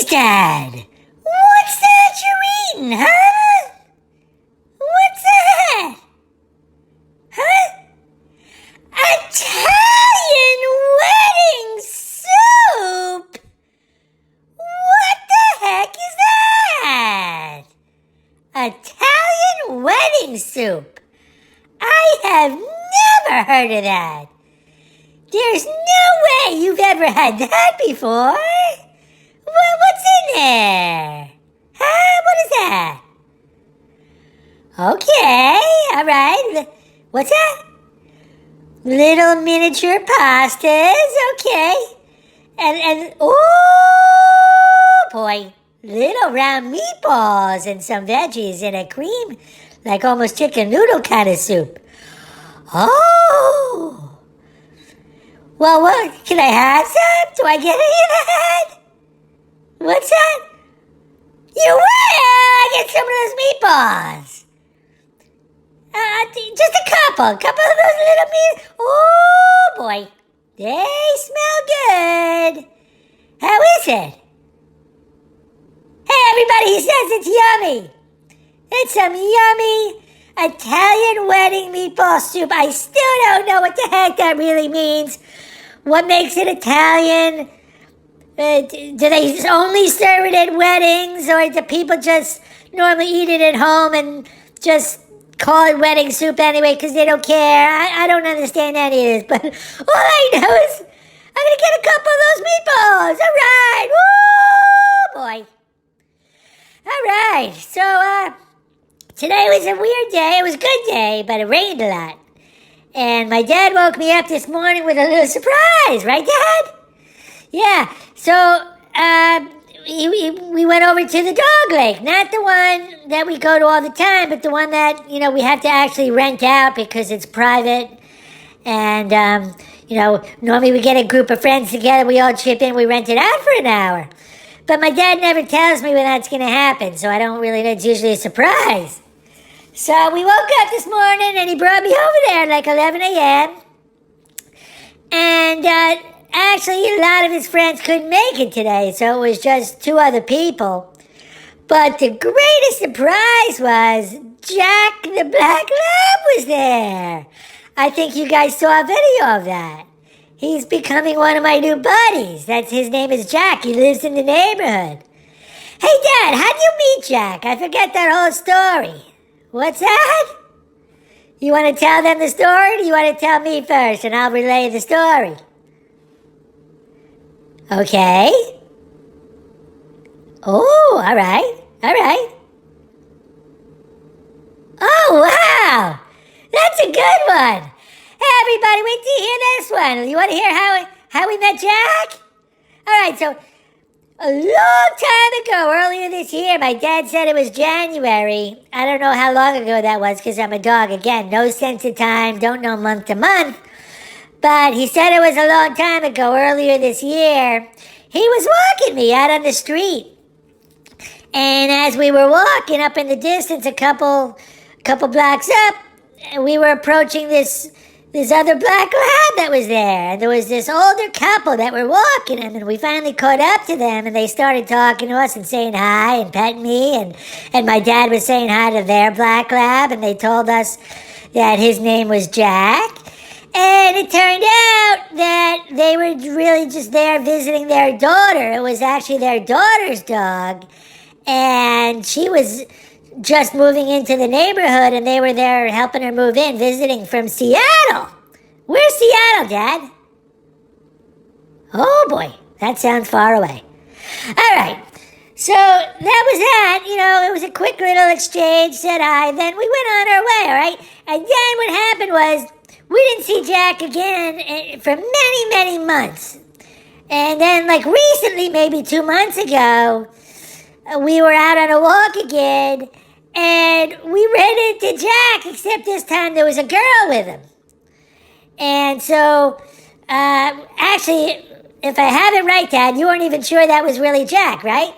Dad? What's that you're eating, huh? What's that? Huh? Italian wedding soup? What the heck is that? Italian wedding soup? I have never heard of that. There's no way you've ever had that before. What's in there? Huh? What is that? Okay, all right. What's that? Little miniature pastas, okay. And oh boy, little round meatballs and some veggies and a cream, like almost chicken noodle kind of soup. Oh. Well, what, can I have some? Do I get any of that? What's that? You will! I get some of those meatballs. Just a couple of those little meat. Oh boy, they smell good. How is it? Hey everybody, he says it's yummy. It's some yummy Italian wedding meatball soup. I still don't know what the heck that really means. What makes it Italian? Do they only serve it at weddings, or do people just normally eat it at home and just call it wedding soup anyway because they don't care? I don't understand any of this, but all I know is I'm going to get a couple of those meatballs. All right. Woo, boy. All right. So today was a weird day. It was a good day, but it rained a lot. And my dad woke me up this morning with a little surprise. Right, Dad? Yeah. So we went over to the dog lake. Not the one that we go to all the time, but the one that, we have to actually rent out because it's private. And, normally we get a group of friends together. We all chip in. We rent it out for an hour. But my dad never tells me when that's going to happen, so I don't really know. It's usually a surprise. So we woke up this morning, and he brought me over there at like 11 a.m. And actually, a lot of his friends couldn't make it today, so it was just two other people. But the greatest surprise was Jack the Black Lab was there. I think you guys saw a video of that. He's becoming one of my new buddies. His name is Jack. He lives in the neighborhood. Hey, Dad, how'd you meet Jack? I forget that whole story. What's that? You want to tell them the story, or do you want to tell me first, and I'll relay the story? Okay. Oh, all right. All right. Oh, wow. That's a good one. Hey, everybody, wait till you hear this one. You want to hear how we met Jack? All right, so a long time ago, earlier this year, my dad said it was January. I don't know how long ago that was because I'm a dog. Again, no sense of time, don't know month to month. But he said it was a long time ago, earlier this year. He was walking me out on the street. And as we were walking up in the distance, a couple blocks up, we were approaching this other black lab that was there. And there was this older couple that were walking him, and we finally caught up to them, and they started talking to us and saying hi and petting me, and my dad was saying hi to their black lab, and they told us that his name was Jack. And it turned out that they were really just there visiting their daughter. It was actually their daughter's dog, and she was just moving into the neighborhood, and they were there helping her move in, visiting from Seattle. Where's Seattle, Dad? Oh, boy, that sounds far away. All right, so that was that. It was a quick little exchange, said hi, then we went on our way, all right? And then what happened was we didn't see Jack again for many, many months. And then, like recently, maybe 2 months ago, we were out on a walk again, and we ran into Jack, except this time there was a girl with him. And so, actually, if I have it right, Dad, you weren't even sure that was really Jack, right?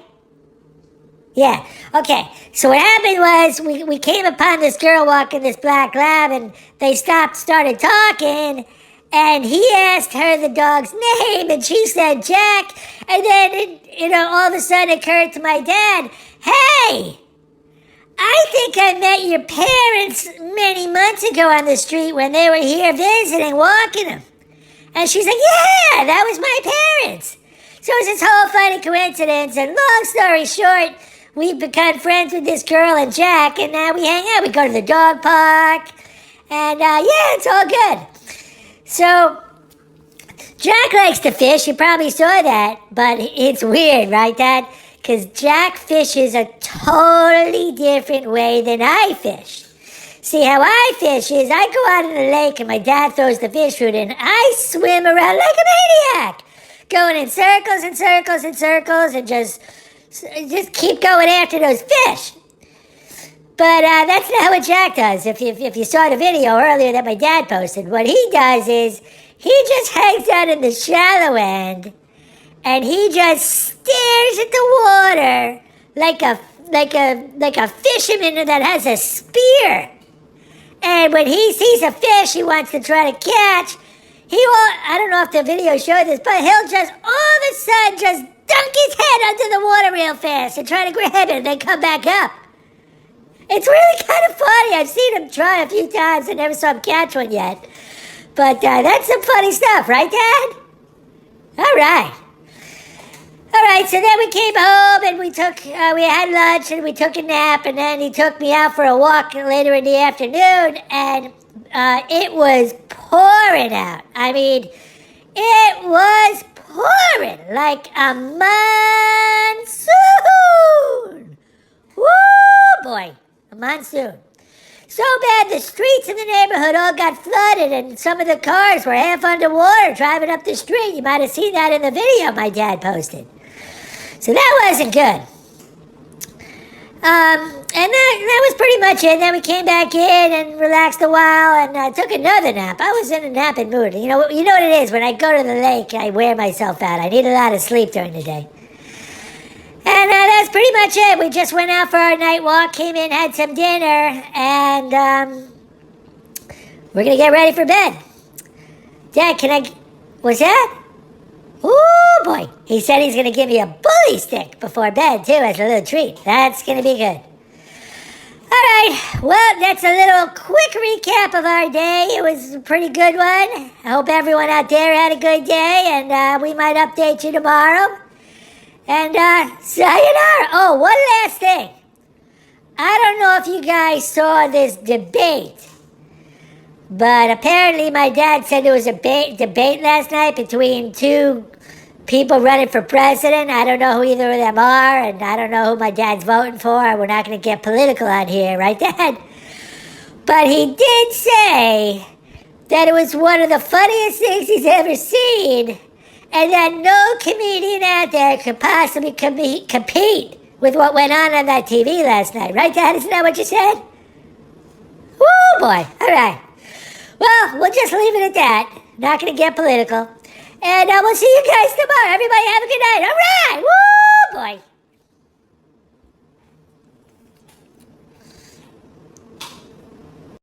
Yeah, okay. So what happened was we came upon this girl walking this black lab, and they started talking, And he asked her the dog's name, and she said Jack. And then, all of a sudden it occurred to my dad, hey, I think I met your parents many months ago on the street when they were here visiting, walking them. And she's like, yeah, that was my parents. So it was this whole funny coincidence. And long story short, we've become friends with this girl and Jack, and now we hang out. We go to the dog park. And it's all good. So Jack likes to fish. You probably saw that. But it's weird, right, Dad? Because Jack fishes a totally different way than I fish. See, how I fish is I go out in the lake and my dad throws the fish food in. I swim around like a maniac, going in circles and circles and circles and just keep going after those fish. But that's not what Jack does. If you saw the video earlier that my dad posted, what he does is he just hangs out in the shallow end and he just stares at the water like a fisherman that has a spear. And when he sees a fish he wants to try to catch, he will, I don't know if the video showed this, but he'll just all of a sudden just dunk his head under the water real fast and try to grab it and then come back up. It's really kind of funny. I've seen him try a few times. I never saw him catch one yet. But that's some funny stuff, right, Dad? All right. All right, so then we came home and we had lunch and we took a nap, and then he took me out for a walk later in the afternoon, and it was pouring out. I mean, it was pouring like a monsoon. Woo, boy, a monsoon. So bad the streets in the neighborhood all got flooded and some of the cars were half underwater driving up the street. You might have seen that in the video my dad posted. So that wasn't good. And that was pretty much it. Then we came back in and relaxed a while and took another nap. I was in a napping mood. You know what it is? When I go to the lake, I wear myself out. I need a lot of sleep during the day. And that's pretty much it. We just went out for our night walk, came in, had some dinner, and we're going to get ready for bed. Dad, what's that? Ooh, boy. He said he's going to give me a bully stick before bed, too, as a little treat. That's going to be good. All right. Well, that's a little quick recap of our day. It was a pretty good one. I hope everyone out there had a good day, and we might update you tomorrow. And sayonara. Oh, one last thing. I don't know if you guys saw this debate, but apparently my dad said there was a debate last night between two people running for president. I don't know who either of them are, and I don't know who my dad's voting for. We're not going to get political on here, right, Dad? But he did say that it was one of the funniest things he's ever seen, and that no comedian out there could possibly compete with what went on that TV last night. Right, Dad? Isn't that what you said? Woo, boy. All right. Well, we'll just leave it at that. Not going to get political. And we'll see you guys tomorrow. Everybody have a good night. All right. Woo, boy.